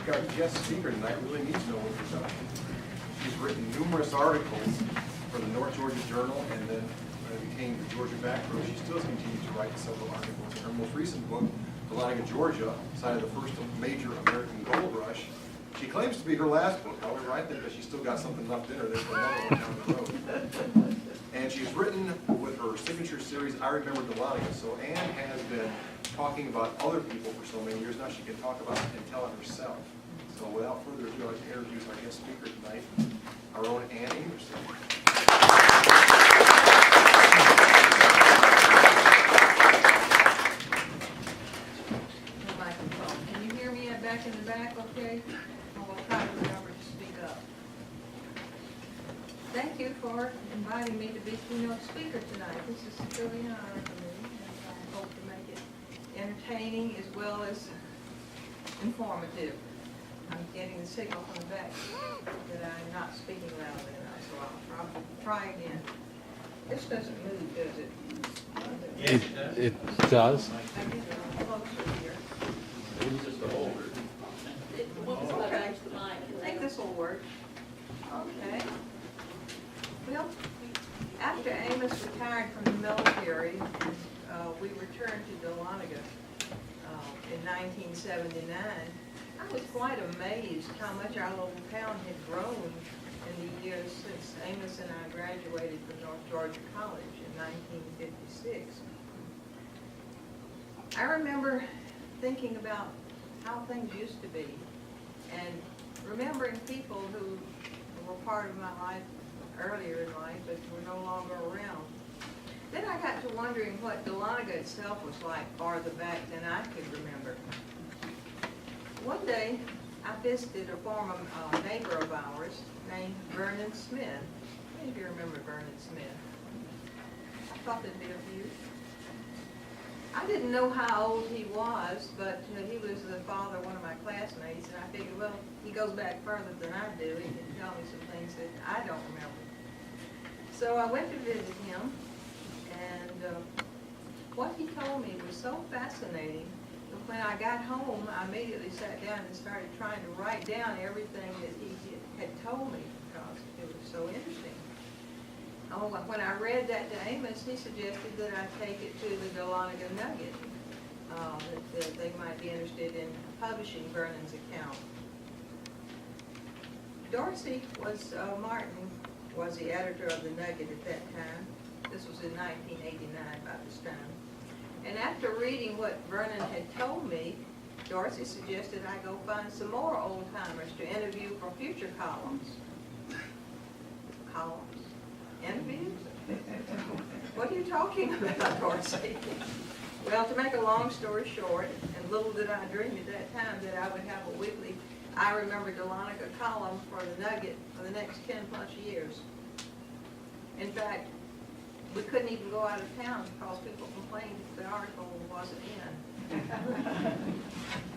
Our guest speaker tonight really needs no introduction. She's written numerous articles for the North Georgia Journal, and then became the Georgia Backrow. She still has continued to write several articles. In her most recent book, Dahlonega, Georgia, cited the first major American gold rush. She claims to be her last book. However, I think that she's still got something left in her. There's another one down the road. And she's written with her signature series, I Remember Dahlonega. So Ann has been talking about other people for so many years. Now she can talk about it and tell it herself. So without further ado, I'd like to introduce our guest speaker tonight, our own Ann Amerson. Can you hear me back in the back, okay? I will try to remember to speak up. Thank you for inviting me to be keynote speaker tonight. This is truly an honor for me, and I hope to make it entertaining as well as informative. I'm getting the signal from the back that I'm not speaking loudly enough, so I'll try again. This doesn't move, does it? It does. I get it a little closer here. Okay, I think this will work. Okay. Well, after Amos retired from the military, we returned to Dahlonega in 1979. I was quite amazed how much our little town had grown in the years since Amos and I graduated from North Georgia College in 1956. I remember thinking about how things used to be and remembering people who were part of my life earlier in life but were no longer around. Then I got to wondering what Dahlonega itself was like farther back than I could remember. One day, I visited a former neighbor of ours named Vernon Smith. How many of you remember Vernon Smith? I thought there'd be a few. I didn't know how old he was, but he was the father of one of my classmates, and I figured, well, he goes back further than I do. He can tell me some things that I don't remember. So I went to visit him, and what he told me was so fascinating. When I got home, I immediately sat down and started trying to write down everything that he had told me because it was so interesting. Oh, when I read that to Amos, he suggested that I take it to the Dahlonega Nugget, that they might be interested in publishing Vernon's account. Dorsey Martin was the editor of the Nugget at that time. This was in 1989 by this time. And after reading what Vernon had told me, Dorsey suggested I go find some more old-timers to interview for future columns. Columns? Interviews? What are you talking about, Dorsey? Well, to make a long story short, and little did I dream at that time that I would have a weekly I Remember Dahlonega column for the Nugget for the next 10 plus years. In fact, we couldn't even go out of town because people complained if the article wasn't in.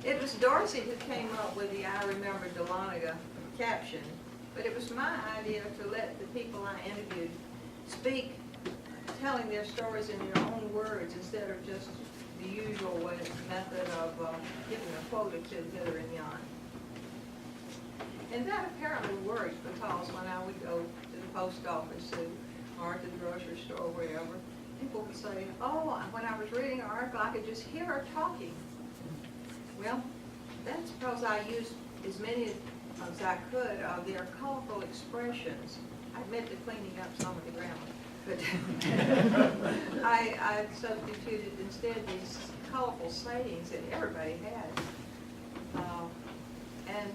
It was Dorsey who came up with the I Remember Dahlonega caption, but it was my idea to let the people I interviewed speak, telling their stories in their own words instead of just the usual method of giving a quote or two hither and yon. And that apparently worked because when I would go to the post office or to the grocery store or wherever, people would say, oh, when I was reading an article, I could just hear her talking. Well, that's because I used as many as I could of their colorful expressions. I admit to cleaning up some of the grammar, but I substituted instead these colorful sayings that everybody had. And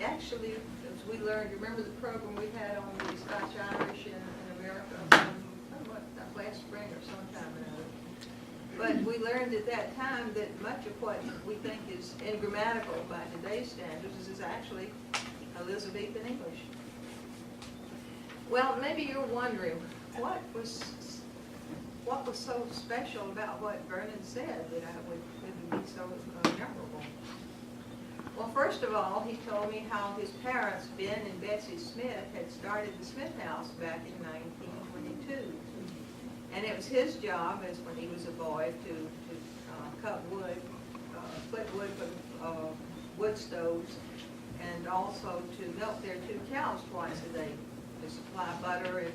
actually, as we learned, remember the program we had on the Scotch-Irish in America last spring or sometime or another. But we learned at that time that much of what we think is ungrammatical by today's standards is actually Elizabethan English. Well, maybe you're wondering what was so special about what Vernon said that would be so memorable. Well, first of all, he told me how his parents, Ben and Betsy Smith, had started the Smith House back in 1922. And it was his job, as when he was a boy, to cut wood, split wood for wood stoves, and also to milk their 2 cows twice a day, to supply butter and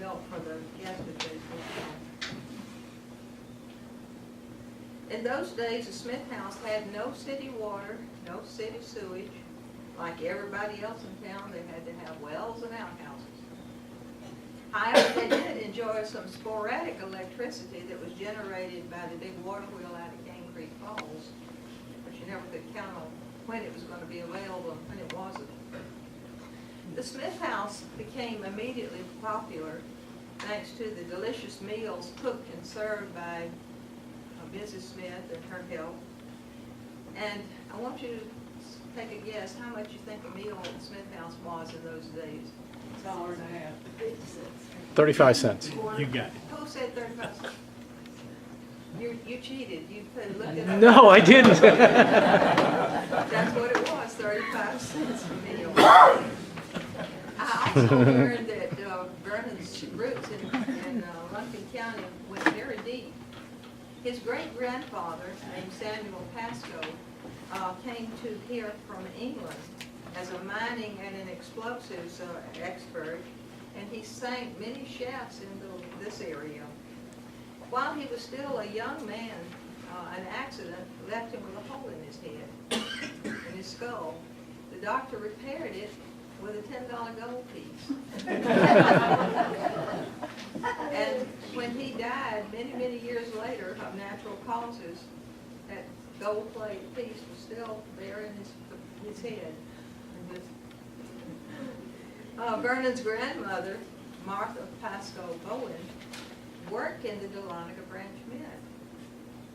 milk for the guests that they would. In those days, the Smith house had no city water, no city sewage. Like everybody else in town, they had to have wells and outhouses. However, they did enjoy some sporadic electricity that was generated by the big water wheel out at Cane Creek Falls, but you never could count on when it was going to be available and when it wasn't. The Smith house became immediately popular thanks to the delicious meals cooked and served by Mrs. Smith and her help. And I want you to take a guess how much you think a meal at the Smith house was in those days. $1.50. 35 cents. You got it. Who said 35 cents? You cheated. You looked it up. No, I didn't. That's what it was, 35 cents a meal. I also learned that Vernon's roots in Lumpkin County went very deep. His great-grandfather, named Samuel Pascoe, came to here from England as a mining and an explosives expert, and he sank many shafts into this area. While he was still a young man, an accident left him with a hole in his head, in his skull. The doctor repaired it with a $10 gold piece. And when he died, many, many years later, of natural causes, that gold-plated piece was still there in his head. Vernon's grandmother, Martha Pascoe Bowen, worked in the Dahlonega branch mint.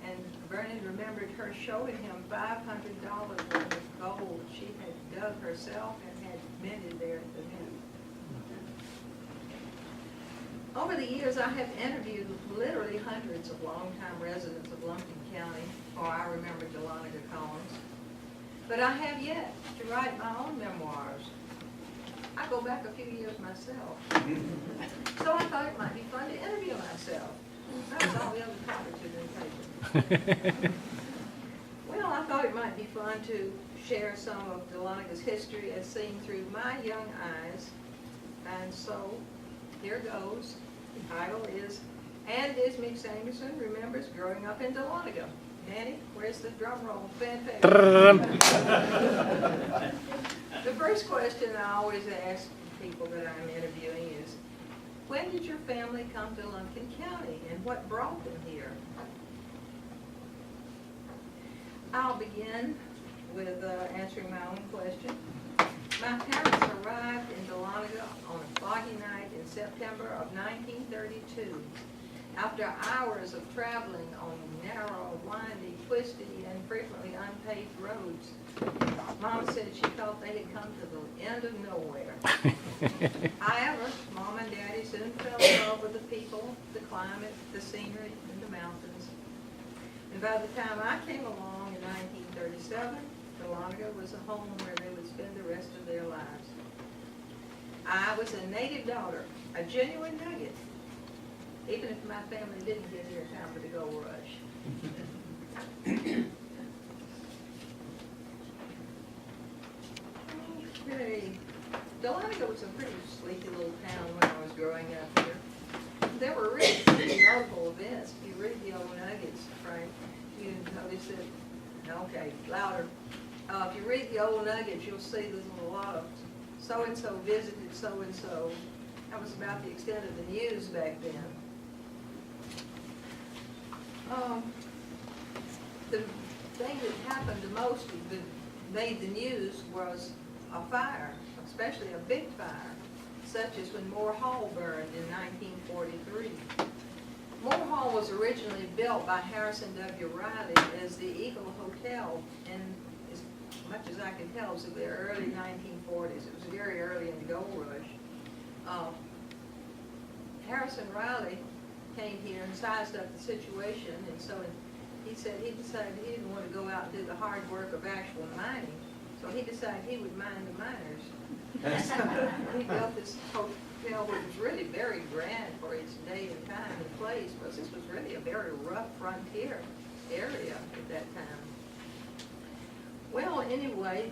And Vernon remembered her showing him $500 worth of gold she had dug herself and had minted there at the mint. Over the years, I have interviewed literally hundreds of longtime residents of Lumpkin County for I Remember Dahlonega columns, but I have yet to write my own memoirs. I go back a few years myself, so I thought it might be fun to interview myself. That was all the other topics had been taken. Well, I thought it might be fun to share some of Dahlonaga's history as seen through my young eyes, and so here goes. The title is, And Miss Amerson Remembers Growing Up in Dahlonega. Manny, where's the drum roll? Fanfare. The first question I always ask people that I'm interviewing is, when did your family come to Lumpkin County and what brought them here? I'll begin with answering my own question. My parents arrived in Dahlonega on a foggy night in September of 1932. After hours of traveling on narrow, windy, twisty, and frequently unpaved roads, Mom said she felt they had come to the end of nowhere. However, Mom and Daddy soon fell in love with the people, the climate, the scenery, and the mountains. And by the time I came along in 1937, Dahlonega was a home where they would spend the rest of their lives. I was a native daughter, a genuine nugget, even if my family didn't get here in time for the gold rush. Okay. Dahlonega was a pretty sleepy little town when I was growing up here. There were really notable events. If you read the old nuggets, Frank, you notice that, okay, louder. If you read the old nuggets, you'll see there's a lot of so-and-so visited so-and-so. That was about the extent of the news back then. The thing that happened the most that made the news was a fire, especially a big fire, such as when Moore Hall burned in 1943. Moore Hall was originally built by Harrison W. Riley as the Eagle Hotel, and as much as I can tell, it was in the early 1940s. It was very early in the gold rush. Harrison Riley came here and sized up the situation, and so he said he decided he didn't want to go out and do the hard work of actual mining, so he decided he would mine the miners. So he built this hotel, which was really very grand for its day and time and place, because this was really a very rough frontier area at that time. Well, anyway,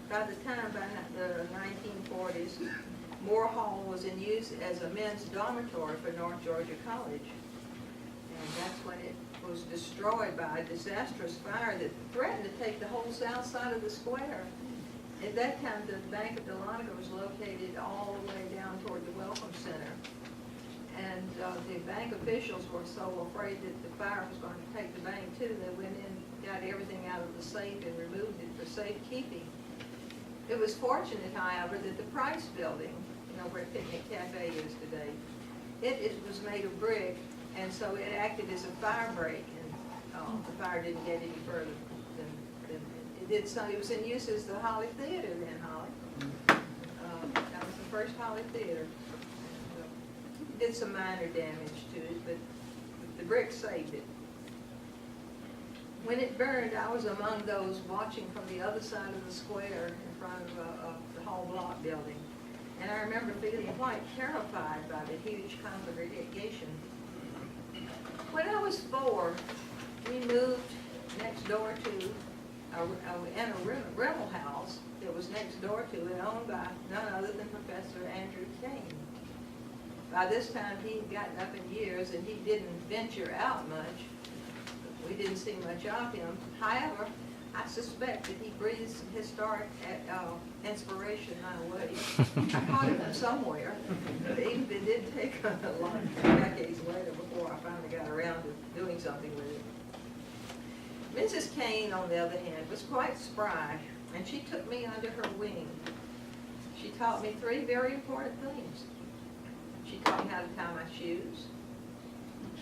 by the time, by the 1940s, Moore Hall was in use as a men's dormitory for North Georgia College. And that's when it was destroyed by a disastrous fire that threatened to take the whole south side of the square. At that time, the Bank of Dahlonega was located all the way down toward the Welcome Center. And the bank officials were so afraid that the fire was going to take the bank too, they went in, got everything out of the safe and removed it for safekeeping. It was fortunate, however, that the Price building, you know, where Picnic Cafe is today, it was made of brick, and so it acted as a fire break, and the fire didn't get any further than it did. So it was in use as the Holly Theater then, Holly. That was the first Holly Theater. Did some minor damage to it, but the brick saved it. When it burned, I was among those watching from the other side of the square in front of the Hall Block building. And I remember feeling quite terrified by the huge congregation. When I was 4, we moved next door to in a rental house that was next door to it, owned by none other than Professor Andrew Kane. By this time, he had gotten up in years, and he didn't venture out much. We didn't see much of him. However, I suspect that he breathed some historic inspiration my way. I caught it from somewhere, but even it did take a lot of decades later before I finally got around to doing something with it. Mrs. Kane, on the other hand, was quite spry, and she took me under her wing. She taught me 3 very important things. She taught me how to tie my shoes.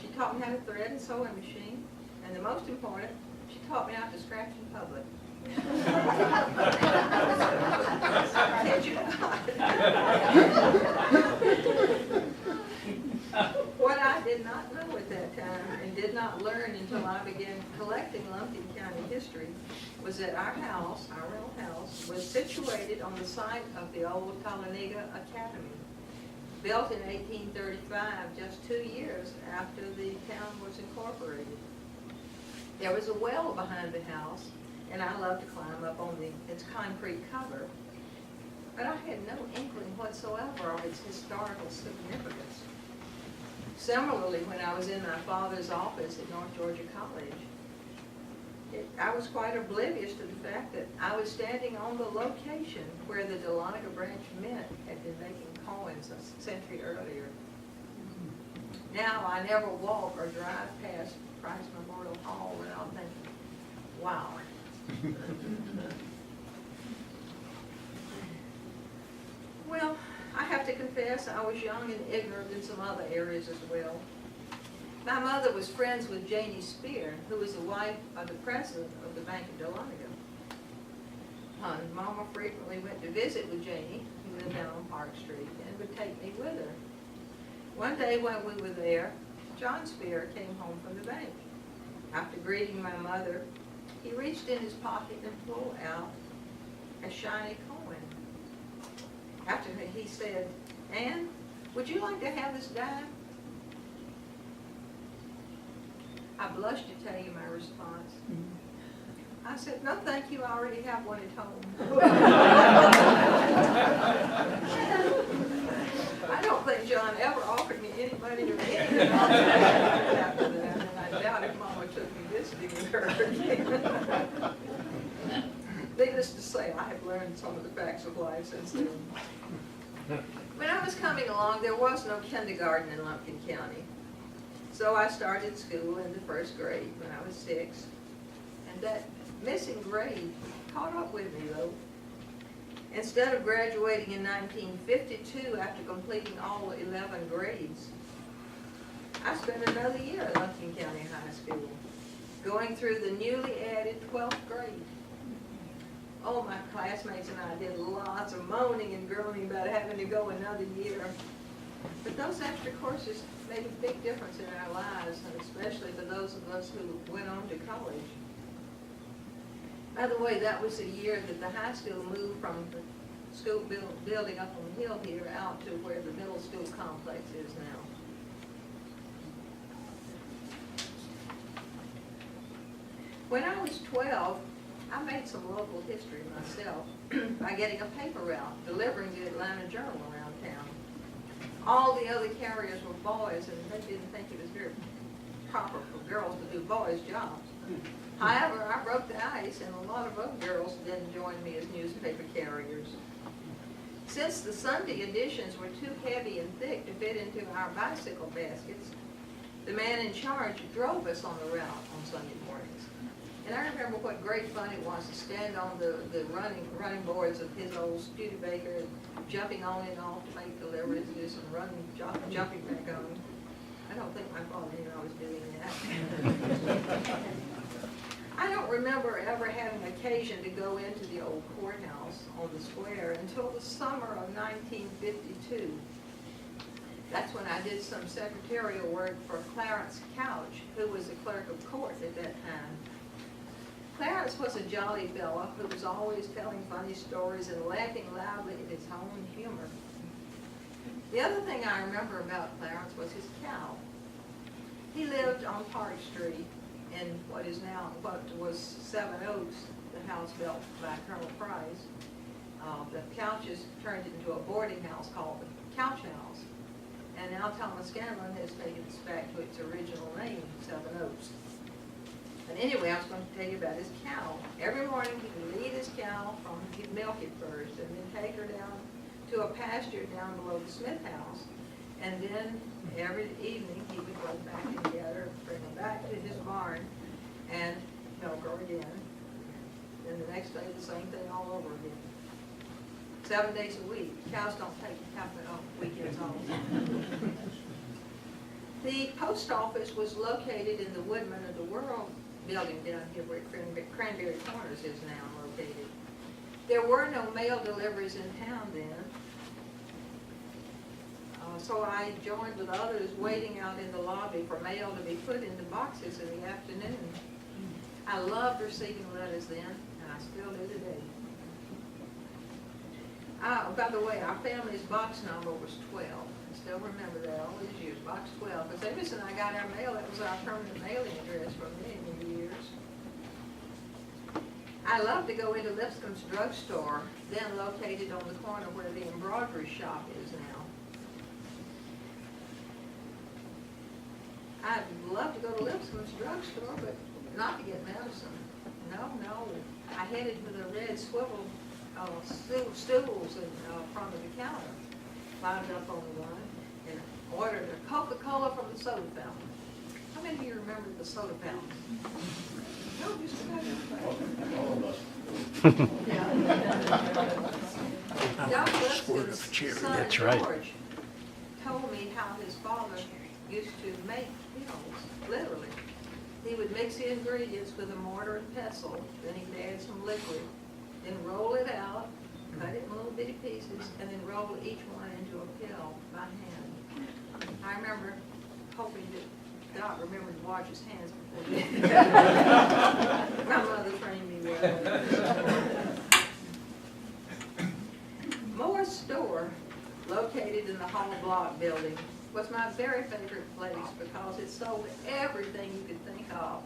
She taught me how to thread a sewing machine. And the most important, she taught me not to scratch in public. Kid you not. What I did not know at that time and did not learn until I began collecting Lumpkin County history was that our house, our rental house, was situated on the site of the old Dahlonega Academy. Built in 1835, just 2 years after the town was incorporated. There was a well behind the house, and I loved to climb up on its concrete cover, but I had no inkling whatsoever of its historical significance. Similarly, when I was in my father's office at North Georgia College, I was quite oblivious to the fact that I was standing on the location where the Dahlonega Branch Mint had been making coins a century earlier. Now I never walk or drive past Price Memorial Hall without thinking, wow. Well, I have to confess I was young and ignorant in some other areas as well. My mother was friends with Janie Spear, who was the wife of the president of the Bank of Dahlonega. Mama frequently went to visit with Janie, who lived down on Park Street, and would take me with her. One day when we were there, John Spear came home from the bank. After greeting my mother, he reached in his pocket and pulled out a shiny coin. After he said, "Ann, would you like to have this dime?" I blushed to tell you my response. I said, "No, thank you, I already have one at home." I don't think John ever offered me any money or anything after that, and I doubt if Mama took me visiting with her again. Needless to say, I have learned some of the facts of life since then. When I was coming along, there was no kindergarten in Lumpkin County. So I started school in the 1st grade when I was 6. And that missing grade caught up with me, though. Instead of graduating in 1952 after completing all 11 grades, I spent another year at Lumpkin County High School, going through the newly added 12th grade. Oh, my classmates and I did lots of moaning and groaning about having to go another year. But those extra courses made a big difference in our lives, and especially for those of us who went on to college. By the way, that was the year that the high school moved from the school building up on the hill here out to where the middle school complex is now. When I was 12, I made some local history myself by getting a paper route, delivering the Atlanta Journal around town. All the other carriers were boys, and they didn't think it was very proper for girls to do boys' jobs. However, I broke the ice, and a lot of other girls then joined me as newspaper carriers. Since the Sunday editions were too heavy and thick to fit into our bicycle baskets, the man in charge drove us on the route on Sunday mornings. And I remember what great fun it was to stand on the running boards of his old Studebaker and jumping on and off to make deliveries, do some running, jumping back on. I don't think my father knew I was doing that. I don't remember ever having occasion to go into the old courthouse on the square until the summer of 1952. That's when I did some secretarial work for Clarence Couch, who was the clerk of court at that time. Clarence was a jolly fellow who was always telling funny stories and laughing loudly at his own humor. The other thing I remember about Clarence was his cow. He lived on Park Street in what was Seven Oaks, the house built by Colonel Price. The Couches turned it into a boarding house called the Couch House. And now Thomas Scanlon has taken us back to its original name, Seven Oaks. And anyway, I was going to tell you about his cow. Every morning he would lead his cow from, he'd milk it first, and then take her down to a pasture down below the Smith house. And then every evening he would go back and get her, bring her back to his barn, and milk her again. Then the next day the same thing all over again. 7 days a week. Cows don't take half a weekends off. The post office was located in the Woodman of the World building down here where Cranberry Corners is now located. There were no mail deliveries in town then. So I joined with others waiting out in the lobby for mail to be put into boxes in the afternoon. I loved receiving letters then, and I still do today. By the way, our family's box number was 12. I still remember that all these years, box 12. Because ever since I got our mail, that was our permanent mailing address for many, many years. I loved to go into Lipscomb's drugstore, then located on the corner where the embroidery shop is now. I'd love to go to Lipscomb's drugstore, but not to get medicine. No. I headed for the red swivel stools in front of the counter, climbed up on the one, and ordered a Coca-Cola from the soda fountain. How many of you remember the soda fountain? No, just about everybody. Doc Lipscomb's son That's right. George told me how his father used to make pills, literally. He would mix the ingredients with a mortar and pestle, then he'd add some liquid, then roll it out, cut it in little bitty pieces, and then roll each one into a pill by hand. I remember hoping that Doc remembered to wash his hands before he did. My mother trained me well. Moore's store, located in the Hall Block building, was my very favorite place because it sold everything you could think of,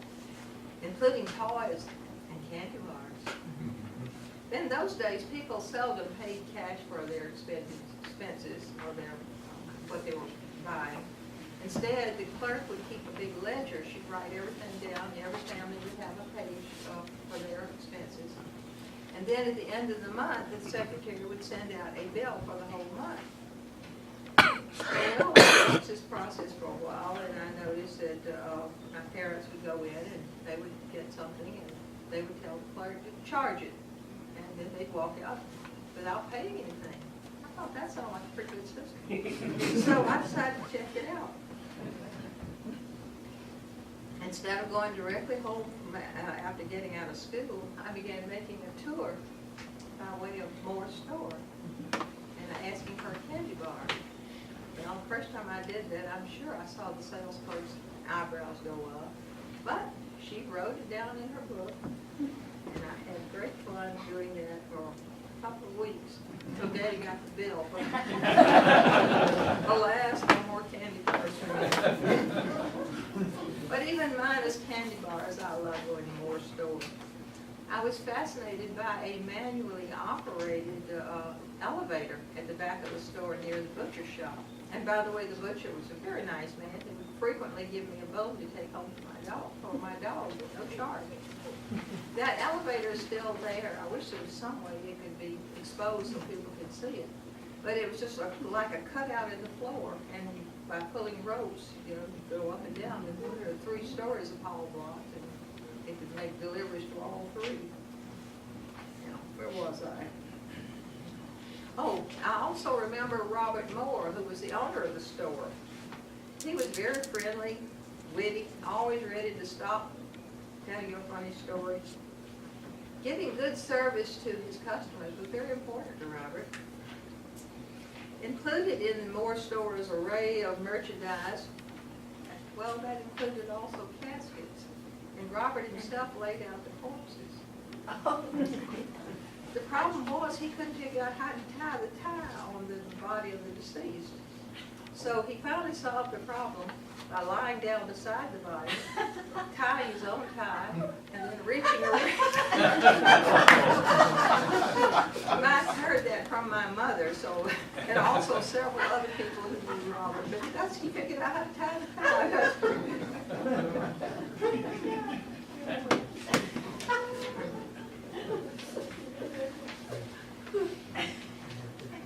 including toys and candy bars. In those days, people seldom paid cash for their expenses or what they were buying. Instead, the clerk would keep a big ledger. She'd write everything down. Every family would have a page for their expenses. And then at the end of the month, the secretary would send out a bill for the whole month. Well, I watched this process for a while, and I noticed that my parents would go in and they would get something, and they would tell the clerk to charge it, and then they'd walk out without paying anything. I thought that sounded like a pretty good system. So I decided to check it out. Instead of going directly home after getting out of school, I began making a tour by way of Moore's store and asking for a candy bar. Well, the first time I did that, I'm sure I saw the sales clerk's eyebrows go up. But she wrote it down in her book, and I had great fun doing that for a couple of weeks until Daddy got the bill. Alas, no more candy bars for me. But even minus candy bars, I love going to Moore's store. I was fascinated by a manually operated elevator at the back of the store near the butcher shop. And by the way, the butcher was a very nice man. He would frequently give me a bone to take home to my dog with no charge. That elevator is still there. I wish there was some way it could be exposed so people could see it. But it was just like a cutout in the floor, and by pulling ropes, you know, you go up and down. There are 3 stories of Paul blocks, and it could make deliveries to all 3. Now, where was I? Oh, I also remember Robert Moore, who was the owner of the store. He was very friendly, witty, always ready to stop, tell you a funny story. Giving good service to his customers was very important to Robert. Included in the Moore store's array of merchandise, well, that included also caskets. And Robert himself laid out the corpses. The problem was he couldn't figure out how to tie the tie on the body of the deceased. So he finally solved the problem by lying down beside the body, tying his own tie, and then reaching around. I heard that from my mother, so, and also several other people who knew Robert. But he figured out how to tie the tie.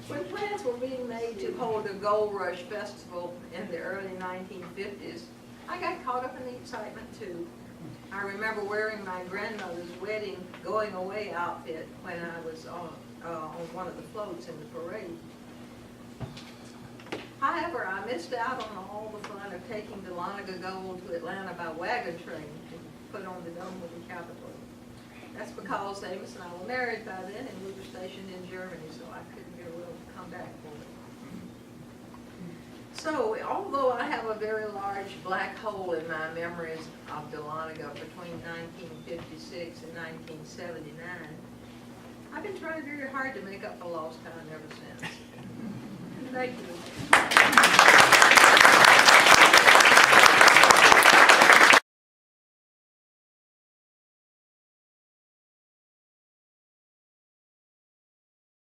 When plans were being made to hold a Gold Rush festival in the early 1950s, I got caught up in the excitement too. I remember wearing my grandmother's wedding going away outfit when I was on one of the floats in the parade. However, I missed out on all the fun of taking Dahlonega Gold to Atlanta by wagon train to put on the dome of the Capitol. That's because Amos and I were married by then, and we were stationed in Germany, so I couldn't get a will to come back for it. So, although I have a very large black hole in my memories of Dahlonega between 1956 and 1979, I've been trying very hard to make up for lost time ever since. Thank you.